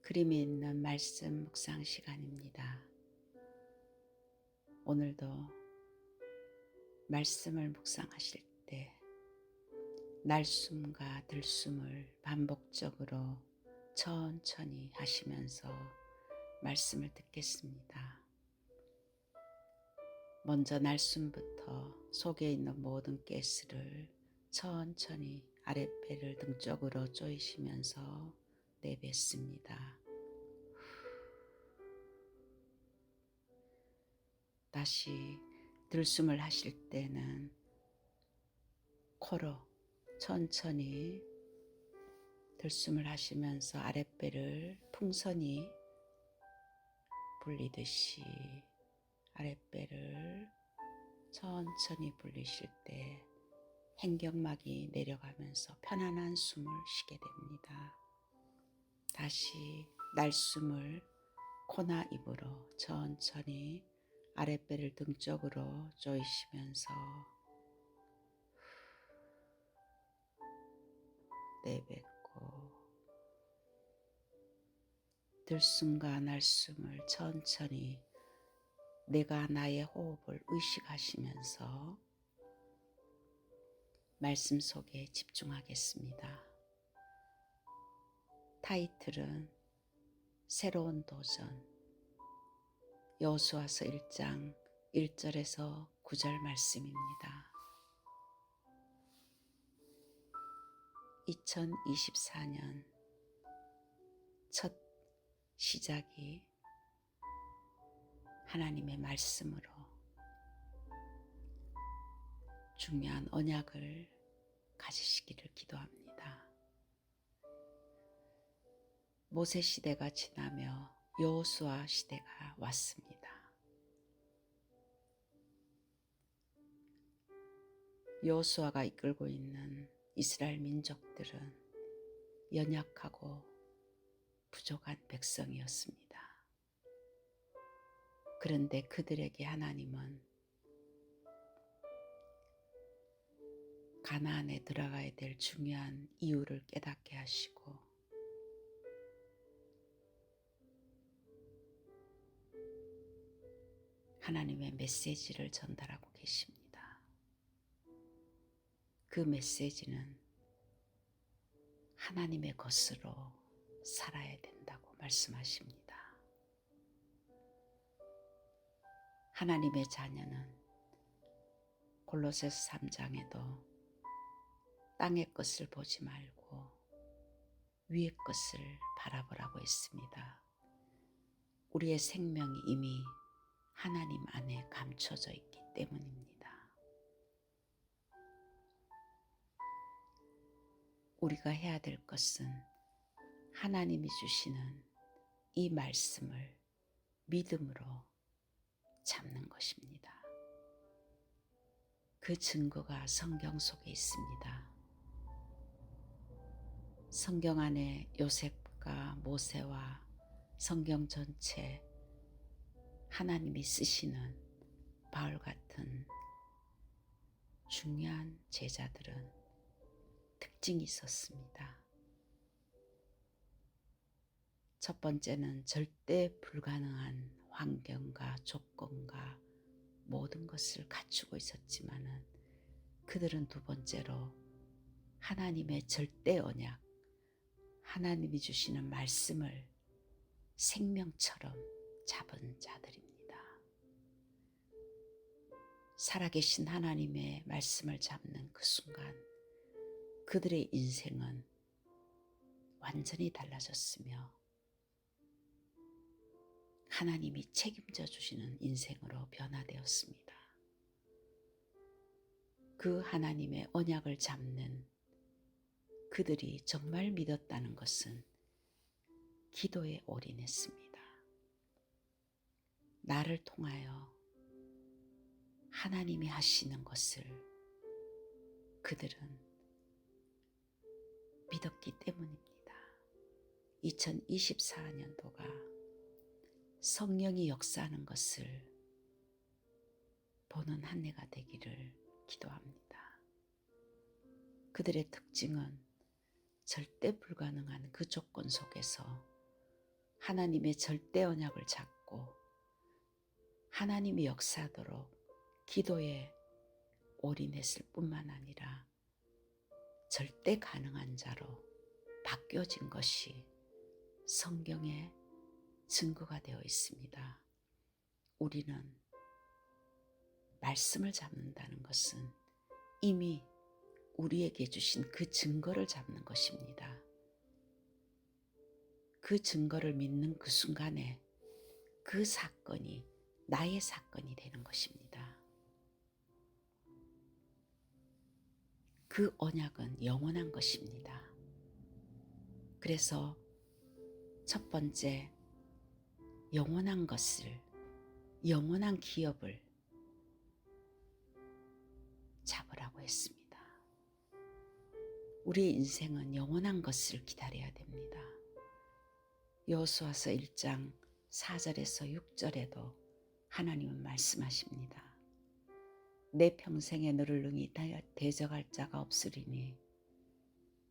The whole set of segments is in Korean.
그림이 있는 말씀 묵상 시간입니다. 오늘도 말씀을 묵상하실 때 날숨과 들숨을 반복적으로 천천히 하시면서 말씀을 듣겠습니다. 먼저 날숨부터 속에 있는 모든 가스를 천천히 아랫배를 등 쪽으로 조이시면서 내뱉습니다. 다시 들숨을 하실 때는 코로 천천히 들숨을 하시면서 아랫배를 풍선이 불리듯이 아랫배를 천천히 불리실 때 행경막이 내려가면서 편안한 숨을 쉬게 됩니다. 다시 날숨을 코나 입으로 천천히 아랫배를 등 쪽으로 조이시면서 내뱉고 들숨과 날숨을 천천히 내가 나의 호흡을 의식하시면서 말씀 속에 집중하겠습니다. 타이틀은 새로운 도전, 여호수아서 1장 1절에서 9절 말씀입니다. 2024년 첫 시작이 하나님의 말씀으로 중요한 언약을 가지시기를 기도합니다. 모세 시대가 지나며 여호수아 시대가 왔습니다. 여호수아가 이끌고 있는 이스라엘 민족들은 연약하고 부족한 백성이었습니다. 그런데 그들에게 하나님은 가나안에 들어가야 될 중요한 이유를 깨닫게 하시고 하나님의 메시지를 전달하고 계십니다. 그 메시지는 하나님의 것으로 살아야 된다고 말씀하십니다. 하나님의 자녀는 골로새서 3장에도 땅의 것을 보지 말고 위의 것을 바라보라고 했습니다. 우리의 생명이 이미 하나님 안에 감춰져 있기 때문입니다. 우리가 해야 될 것은 하나님이 주시는 이 말씀을 믿음으로 잡는 것입니다. 그 증거가 성경 속에 있습니다. 성경 안에 요셉과 모세와 성경 전체 하나님이 쓰시는 바울 같은 중요한 제자들은 특징이 있었습니다. 첫 번째는 절대 불가능한 환경과 조건과 모든 것을 갖추고 있었지만은 그들은 두 번째로 하나님의 절대 언약, 하나님이 주시는 말씀을 생명처럼 잡은 자들입니다. 살아계신 하나님의 말씀을 잡는 그 순간 그들의 인생은 완전히 달라졌으며 하나님이 책임져 주시는 인생으로 변화되었습니다. 그 하나님의 언약을 잡는 그들이 정말 믿었다는 것은 기도에 올인했습니다. 나를 통하여 하나님이 하시는 것을 그들은 믿었기 때문입니다. 2024년도가 성령이 역사하는 것을 보는 한 해가 되기를 기도합니다. 그들의 특징은 절대 불가능한 그 조건 속에서 하나님의 절대 언약을 잡고 하나님이 역사하도록 기도에 올인했을 뿐만 아니라 절대 가능한 자로 바뀌어진 것이 성경에 증거가 되어 있습니다. 우리는 말씀을 잡는다는 것은 이미 우리에게 주신 그 증거를 잡는 것입니다. 그 증거를 믿는 그 순간에 그 사건이 나의 사건이 되는 것입니다. 그 언약은 영원한 것입니다. 그래서 첫 번째, 영원한 것을, 영원한 기업을 잡으라고 했습니다. 우리의 인생은 영원한 것을 기다려야 됩니다. 여호수아서 1장 4절에서 6절에도 하나님은 말씀하십니다. 내 평생에 너를 능히 대적할 자가 없으리니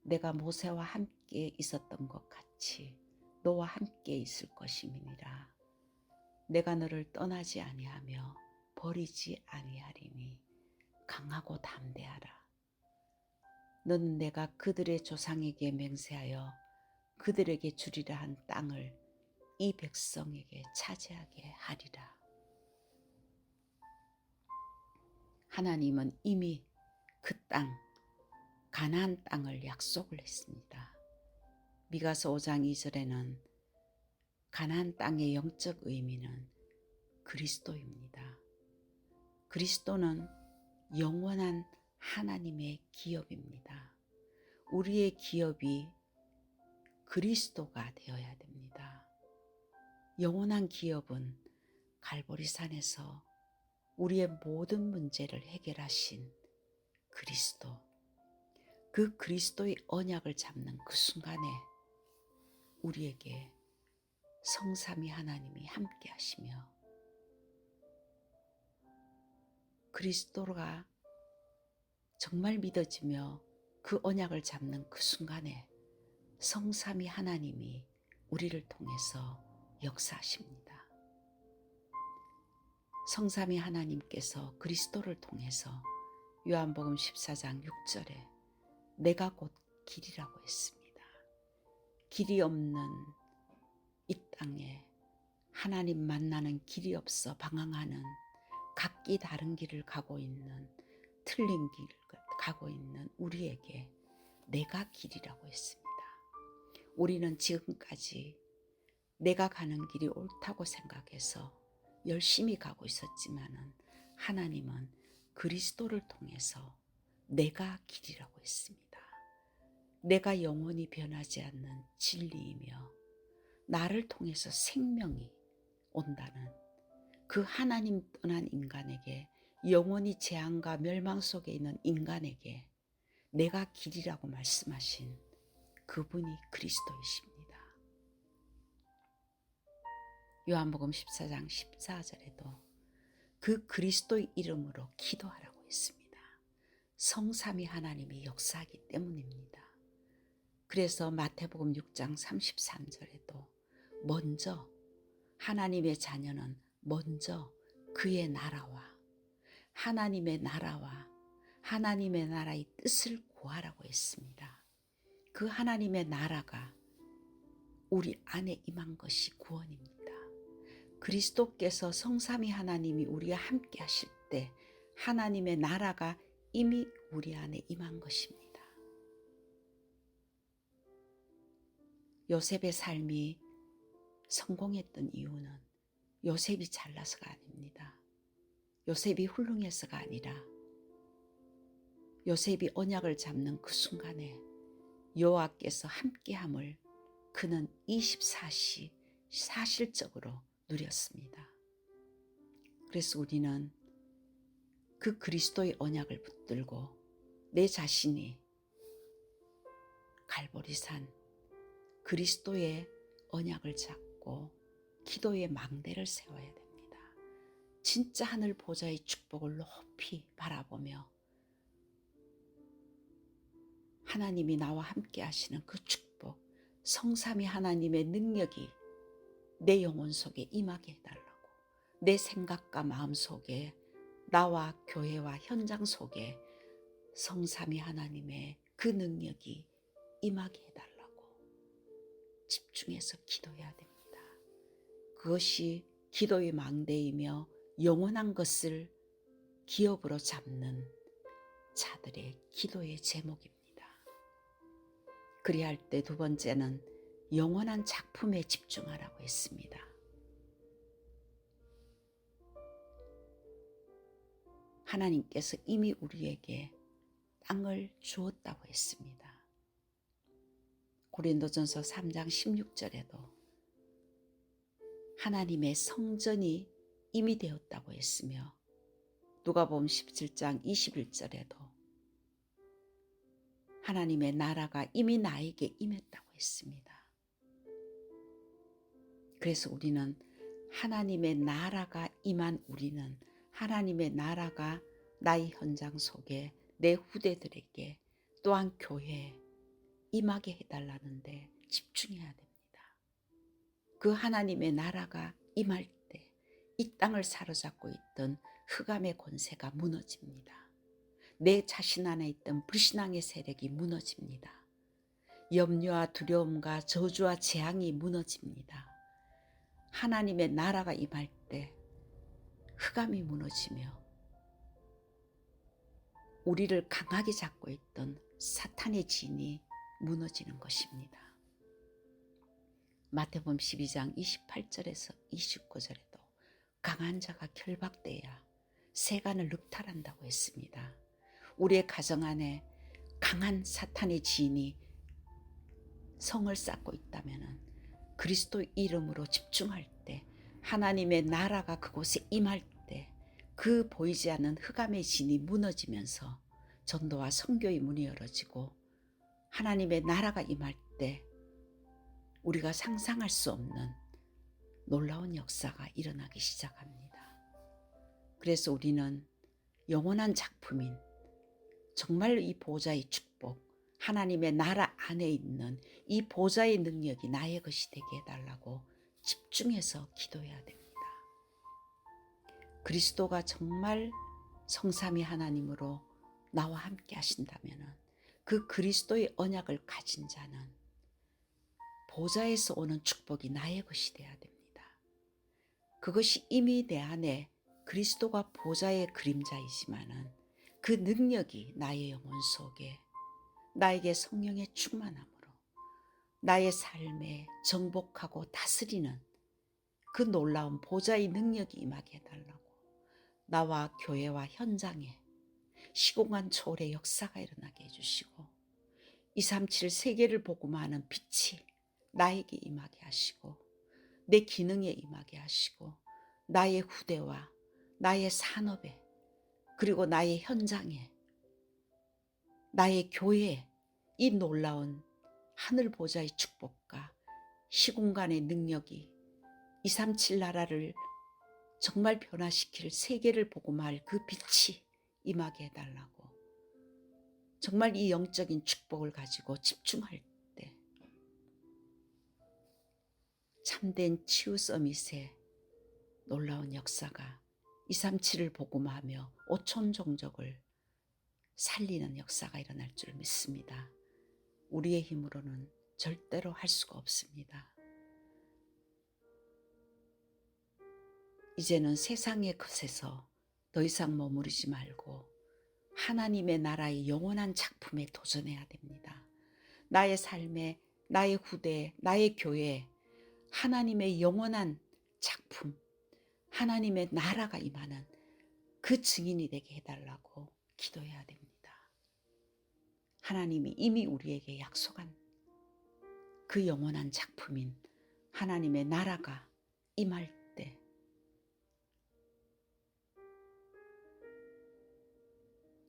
내가 모세와 함께 있었던 것 같이 너와 함께 있을 것임이니라. 내가 너를 떠나지 아니하며 버리지 아니하리니 강하고 담대하라. 너는 내가 그들의 조상에게 맹세하여 그들에게 주리라 한 땅을 이 백성에게 차지하게 하리라. 하나님은 이미 그 땅, 가나안 땅을 약속을 했습니다. 미가서 5장 2절에는 가나안 땅의 영적 의미는 그리스도입니다. 그리스도는 영원한 하나님의 기업입니다. 우리의 기업이 그리스도가 되어야 됩니다. 영원한 기업은 갈보리산에서 우리의 모든 문제를 해결하신 그리스도, 그 그리스도의 언약을 잡는 그 순간에 우리에게 성삼위 하나님이 함께 하시며 그리스도가 정말 믿어지며 그 언약을 잡는 그 순간에 성삼위 하나님이 우리를 통해서 역사하십니다. 성삼위 하나님께서 그리스도를 통해서 요한복음 14장 6절에 내가 곧 길이라고 했습니다. 길이 없는 이 땅에 하나님 만나는 길이 없어 방황하는 각기 다른 길을 가고 있는 틀린 길을 가고 있는 우리에게 내가 길이라고 했습니다. 우리는 지금까지 내가 가는 길이 옳다고 생각해서 열심히 가고 있었지만은 하나님은 그리스도를 통해서 내가 길이라고 했습니다. 내가 영원히 변하지 않는 진리이며 나를 통해서 생명이 온다는 그 하나님 떠난 인간에게 영원히 재앙과 멸망 속에 있는 인간에게 내가 길이라고 말씀하신 그분이 그리스도이십니다. 요한복음 14장 14절에도 그 그리스도의 이름으로 기도하라고 했습니다. 성삼위 하나님이 역사하기 때문입니다. 그래서 마태복음 6장 33절에도 먼저 하나님의 자녀는 먼저 그의 나라와 하나님의 나라의 뜻을 구하라고 했습니다. 그 하나님의 나라가 우리 안에 임한 것이 구원입니다. 그리스도께서 성삼위 하나님이 우리와 함께 하실 때 하나님의 나라가 이미 우리 안에 임한 것입니다. 요셉의 삶이 성공했던 이유는 요셉이 잘나서가 아닙니다. 요셉이 훌륭해서가 아니라 요셉이 언약을 잡는 그 순간에 여호와께서 함께함을 그는 24시 사실적으로 누렸습니다. 그래서 우리는 그 그리스도의 언약을 붙들고 내 자신이 갈보리산 그리스도의 언약을 잡고 기도의 망대를 세워야 됩니다. 진짜 하늘 보좌의 축복을 높이 바라보며 하나님이 나와 함께 하시는 그 축복, 성삼위 하나님의 능력이 내 영혼 속에 임하게 해달라고. 내 생각과 마음 속에, 나와 교회와 현장 속에 성삼위 하나님의 그 능력이 임하게 해달라고 집중해서 기도해야 됩니다. 그것이 기도의 망대이며 영원한 것을 기업으로 잡는 자들의 기도의 제목입니다. 그리할 때 두 번째는 영원한 작품에 집중하라고 했습니다. 하나님께서 이미 우리에게 땅을 주었다고 했습니다. 고린도전서 3장 16절에도 하나님의 성전이 이미 되었다고 했으며 누가복음 17장 21절에도 하나님의 나라가 이미 나에게 임했다고 했습니다. 그래서 우리는 하나님의 나라가 임한 우리는 하나님의 나라가 나의 현장 속에 내 후대들에게 또한 교회에 임하게 해달라는데 집중해야 됩니다. 그 하나님의 나라가 임할 때 이 땅을 사로잡고 있던 흑암의 권세가 무너집니다. 내 자신 안에 있던 불신앙의 세력이 무너집니다. 염려와 두려움과 저주와 재앙이 무너집니다. 하나님의 나라가 임할 때 흑암이 무너지며 우리를 강하게 잡고 있던 사탄의 진이 무너지는 것입니다. 마태복음 12장 28절에서 29절에도 강한 자가 결박돼야 세간을 늑탈한다고 했습니다. 우리의 가정 안에 강한 사탄의 진이 성을 쌓고 있다면 그리스도 이름으로 집중할 때 하나님의 나라가 그곳에 임할 때 그 보이지 않는 흑암의 진이 무너지면서 전도와 선교의 문이 열어지고 하나님의 나라가 임할 때 우리가 상상할 수 없는 놀라운 역사가 일어나기 시작합니다. 그래서 우리는 영원한 작품인 정말 이 보좌의 축복, 하나님의 나라 안에 있는 이 보좌의 능력이 나의 것이 되게 해달라고 집중해서 기도해야 됩니다. 그리스도가 정말 성삼위 하나님으로 나와 함께 하신다면 그 그리스도의 언약을 가진 자는 보좌에서 오는 축복이 나의 것이 되어야 됩니다. 그것이 이미 내 안에 그리스도가 보좌의 그림자이지만은 그 능력이 나의 영혼 속에 나에게 성령의 충만함으로 나의 삶에 정복하고 다스리는 그 놀라운 보좌의 능력이 임하게 해달라고 나와 교회와 현장에 시공간 초월의 역사가 일어나게 해주시고 237 세계를 복음하는 빛이 나에게 임하게 하시고 내 기능에 임하게 하시고 나의 후대와 나의 산업에 그리고 나의 현장에 나의 교회에 이 놀라운 하늘 보좌의 축복과 시공간의 능력이 237 나라를 정말 변화시킬 세계를 복음할 그 빛이 임하게 해달라고 정말 이 영적인 축복을 가지고 집중할 때 참된 치유 서밋의 놀라운 역사가 237을 복음하며 오촌 종족을 살리는 역사가 일어날 줄 믿습니다. 우리의 힘으로는 절대로 할 수가 없습니다. 이제는 세상의 것에서 더 이상 머무르지 말고 하나님의 나라의 영원한 작품에 도전해야 됩니다. 나의 삶에, 나의 후대에, 나의 교회에 하나님의 영원한 작품, 하나님의 나라가 임하는 그 증인이 되게 해달라고 기도해야 됩니다. 하나님이 이미 우리에게 약속한 그 영원한 작품인 하나님의 나라가 임할 때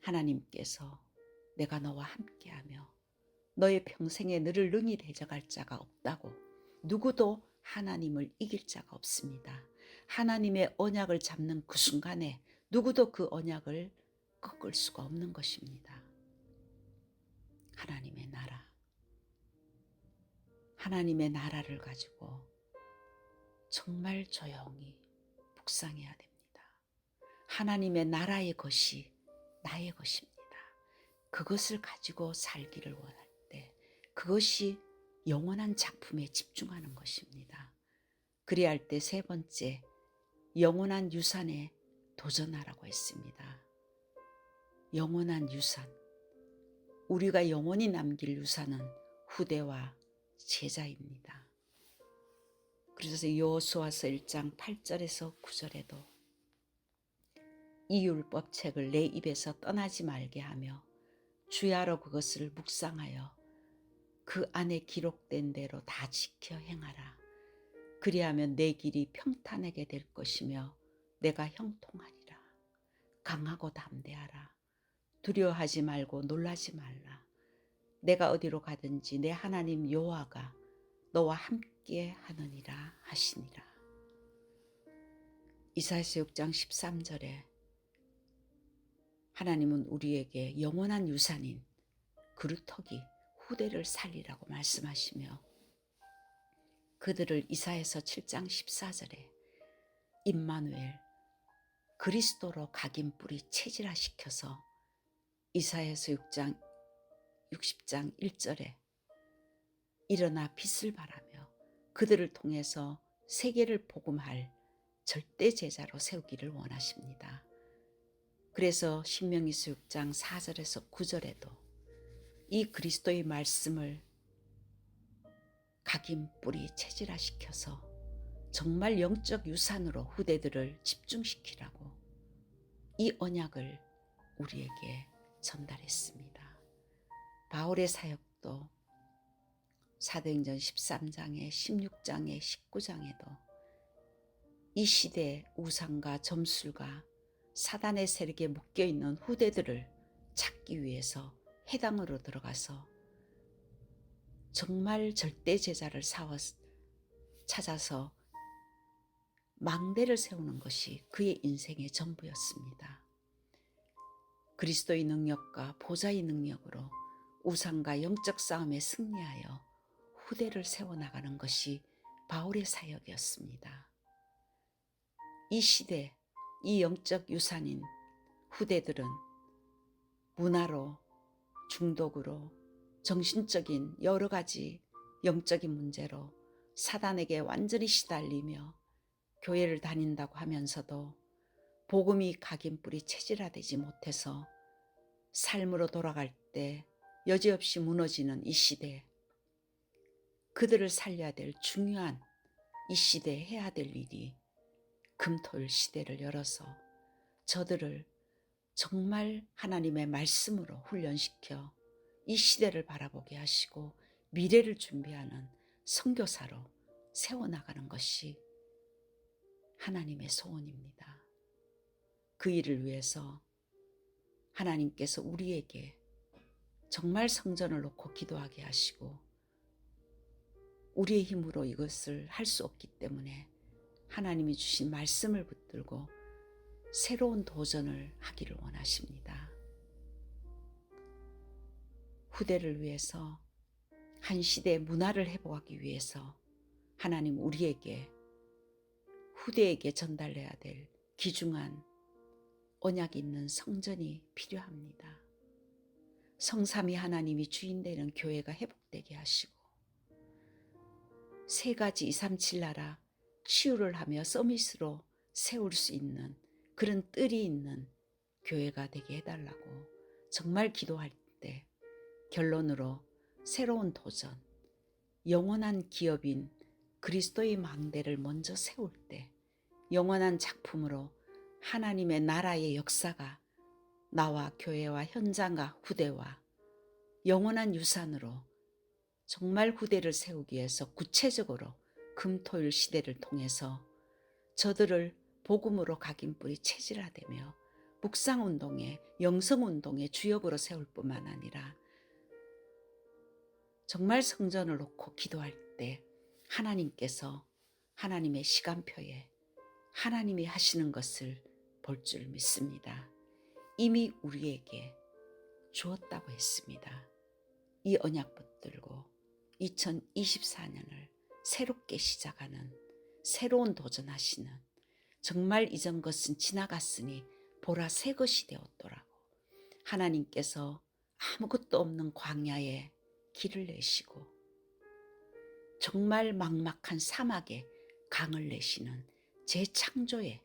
하나님께서 내가 너와 함께하며 너의 평생에 너를 능히 대적할 자가 없다고 누구도 하나님을 이길 자가 없습니다. 하나님의 언약을 잡는 그 순간에 누구도 그 언약을 꺾을 수가 없는 것입니다. 하나님의 나라, 하나님의 나라를 가지고 정말 조용히 묵상해야 됩니다. 하나님의 나라의 것이 나의 것입니다. 그것을 가지고 살기를 원할 때 그것이 영원한 작품에 집중하는 것입니다. 그래야 할 때 세 번째, 영원한 유산에 도전하라고 했습니다. 영원한 유산. 우리가 영원히 남길 유산은 후대와 제자입니다. 그래서 여호수아서 1장 8절에서 9절에도 이 율법책을 내 입에서 떠나지 말게 하며 주야로 그것을 묵상하여 그 안에 기록된 대로 다 지켜 행하라. 그리하면 내 길이 평탄하게 될 것이며 내가 형통하리라. 강하고 담대하라. 두려워하지 말고 놀라지 말라. 내가 어디로 가든지 내 하나님 여호와가 너와 함께 하느니라 하시니라. 이사야서 6장 13절에 하나님은 우리에게 영원한 유산인 그루터기 후대를 살리라고 말씀하시며 그들을 이사야서 7장 14절에 임마누엘 그리스도로 각인뿌리 체질화시켜서 이사야서 6장 60장 1절에 일어나 빛을 발하며 그들을 통해서 세계를 복음할 절대 제자로 세우기를 원하십니다. 그래서 신명기서 6장 4절에서 9절에도 이 그리스도의 말씀을 각인 뿌리 체질화시켜서 정말 영적 유산으로 후대들을 집중시키라고 이 언약을 우리에게 전달했습니다. 바울의 사역도 사도행전 13장에 16장에 19장에도 이 시대 우상과 점술과 사단의 세력에 묶여있는 후대들을 찾기 위해서 해당으로 들어가서 정말 절대 제자를 찾아서 망대를 세우는 것이 그의 인생의 전부였습니다. 그리스도의 능력과 보좌의 능력으로 우상과 영적 싸움에 승리하여 후대를 세워나가는 것이 바울의 사역이었습니다. 이 시대, 이 영적 유산인 후대들은 문화로, 중독으로, 정신적인 여러 가지 영적인 문제로 사단에게 완전히 시달리며 교회를 다닌다고 하면서도 복음이 각인뿌리 체질화되지 못해서 삶으로 돌아갈 때 여지없이 무너지는 이 시대, 그들을 살려야 될 중요한 이 시대에 해야 될 일이 금토일 시대를 열어서 저들을 정말 하나님의 말씀으로 훈련시켜 이 시대를 바라보게 하시고 미래를 준비하는 선교사로 세워나가는 것이 하나님의 소원입니다. 그 일을 위해서 하나님께서 우리에게 정말 성전을 놓고 기도하게 하시고 우리의 힘으로 이것을 할 수 없기 때문에 하나님이 주신 말씀을 붙들고 새로운 도전을 하기를 원하십니다. 후대를 위해서 한 시대의 문화를 회복하기 위해서 하나님 우리에게 후대에게 전달해야 될 귀중한 언약이 있는 성전이 필요합니다. 성삼위 하나님이 주인 되는 교회가 회복되게 하시고 세 가지 237 나라 치유를 하며 서밋으로 세울 수 있는 그런 뜰이 있는 교회가 되게 해달라고 정말 기도할 때 결론으로 새로운 도전, 영원한 기업인 그리스도의 망대를 먼저 세울 때 영원한 작품으로 하나님의 나라의 역사가 나와 교회와 현장과 후대와 영원한 유산으로 정말 후대를 세우기 위해서 구체적으로 금토일 시대를 통해서 저들을 복음으로 각인뿌리 체질화되며 묵상운동에 영성운동의 주역으로 세울 뿐만 아니라 정말 성전을 놓고 기도할 때 하나님께서 하나님의 시간표에 하나님이 하시는 것을 볼 줄 믿습니다. 이미 우리에게 주었다고 했습니다. 이 언약 붙들고 2024년을 새롭게 시작하는 새로운 도전하시는, 정말 이전 것은 지나갔으니 보라 새 것이 되었더라고. 하나님께서 아무것도 없는 광야에 길을 내시고 정말 막막한 사막에 강을 내시는 재창조의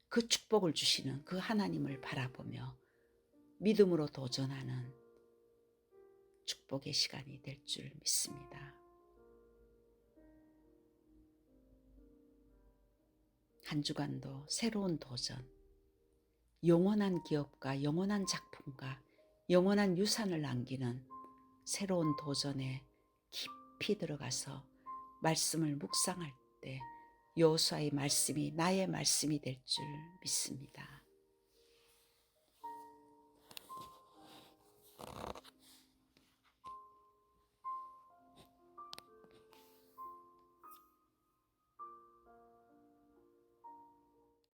그 축복을 주시는 그 하나님을 바라보며 믿음으로 도전하는 축복의 시간이 될 줄 믿습니다. 한 주간도 새로운 도전, 영원한 기업과 영원한 작품과 영원한 유산을 남기는 새로운 도전에 깊이 들어가서 말씀을 묵상할 때 여호수아의 말씀이 나의 말씀이 될 줄 믿습니다.